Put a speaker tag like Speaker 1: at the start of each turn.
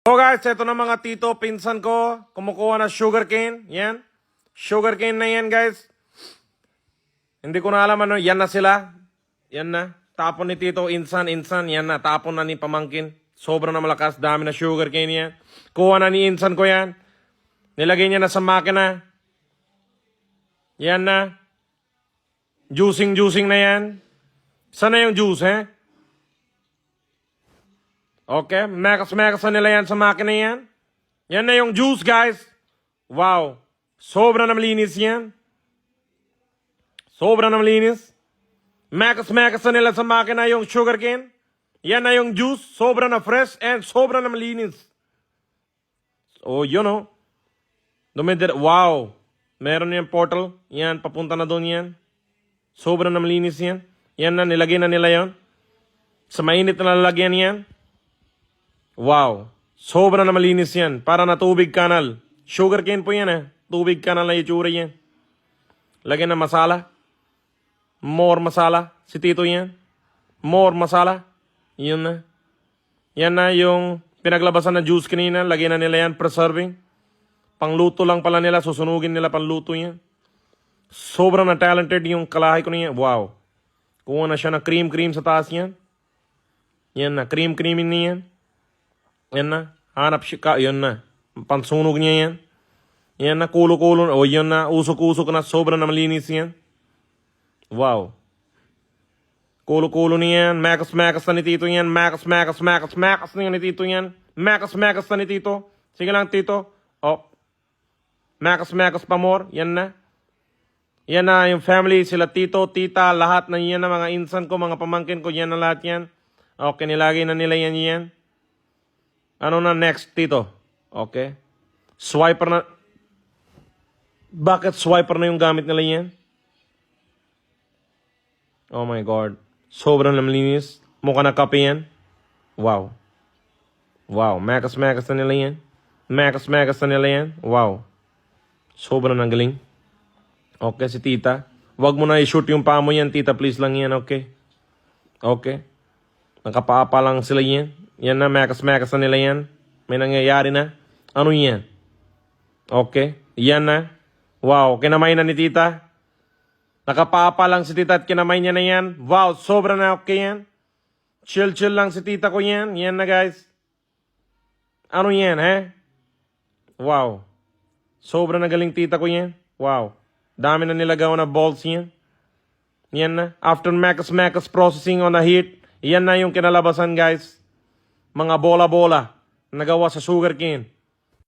Speaker 1: So guys, ito na mga tito, pinsan ko, kumukuha na sugarcane. Yan. Sugarcane na yan guys. Hindi ko na alam ano, yan na sila. Yan na. Tapon ni tito, insan, yan na. Tapon na ni pamangkin. Sobrang na malakas, dami na sugarcane yan. Kuha na ni insan ko yan. Nilagay niya na sa makina. Yan na. Juicing na yan. Sana yung juice, eh? Okay, mekas na nila yan sa makina yan. Yan na yung juice, guys. Wow. Sobra na malinis yan. Sobra na malinis. Mekas na nila sa makina yung sugarcane. Yan na yung juice. Sobra na fresh and sobra na malinis. Oh, you know. Wow. Meron yung portal. Yan, papunta na doon yan. Sobra na malinis yan. Yan na, nilagay na nila yon. Sa mainit na lalagyan yan. Wow. Sobra na malinis yan. Para na tubig kanal. Sugarcane po yan, eh. Tubig kanal na itsura yan. Lagyan na masala. More masala. Si Tito yan. More masala. Yun na. Yan na yung pinaglabasan na juice kanina. Lagyan na nila yan. Preserving. Pangluto lang pala nila. Susunugin nila pangluto yan. Sobra na talented yung kalahi ko niya. Wow. Kuha na siya na cream sa taas yan. Yan na. Creamin niya yan. Yan na. Hanap siya. Yan na. Pansunog niya yan. Yan na. Kulo-kulo. O yan na. Usok-usok na. Sobra na malinis yan. Wow. Kulo-kulo niya yan. Mekas na ni Tito yan. Mekas na ni Tito yan. Mekas na ni Tito. Sige lang, Tito. Oh. Mekas pa more. Yan na. Yan na yung family. Sila Tito, Tita. Lahat na yan na mga insan ko. Mga pamangkin ko. Yan na lahat yan. Okay. Nilagay na nila yan. Ano na next, Tito? Okay. Swiper na. Bakit swiper na yung gamit nila yan? Oh my God. Sobrang malinis. Mukha na kape yan. Wow. Wow. Mekas na nila yan. Mekas na nila yan. Wow. Sobrang galing. Okay, si Tita. Huwag mo na i-shoot yung paa mo yan, Tita. Please lang yan, okay? Okay. Nakapaapa lang sila yan. Yan na, mekas na nila yan. May nangyayari na. Ano yan? Okay. Yan na. Wow, kinamay na ni Tita. Nakapaapa lang si Tita at kinamay niya na yan. Wow, sobra na okay yan. Chill lang si Tita ko yan. Yan na, guys. Ano yan, eh? Wow. Sobra na galing Tita ko yan. Wow. Dami na nilagaw na balls yan. Yan na. After mekas processing on the heat, yan na yung kinalabasan, guys. Mga bola-bola. Nagawa sa sugarcane.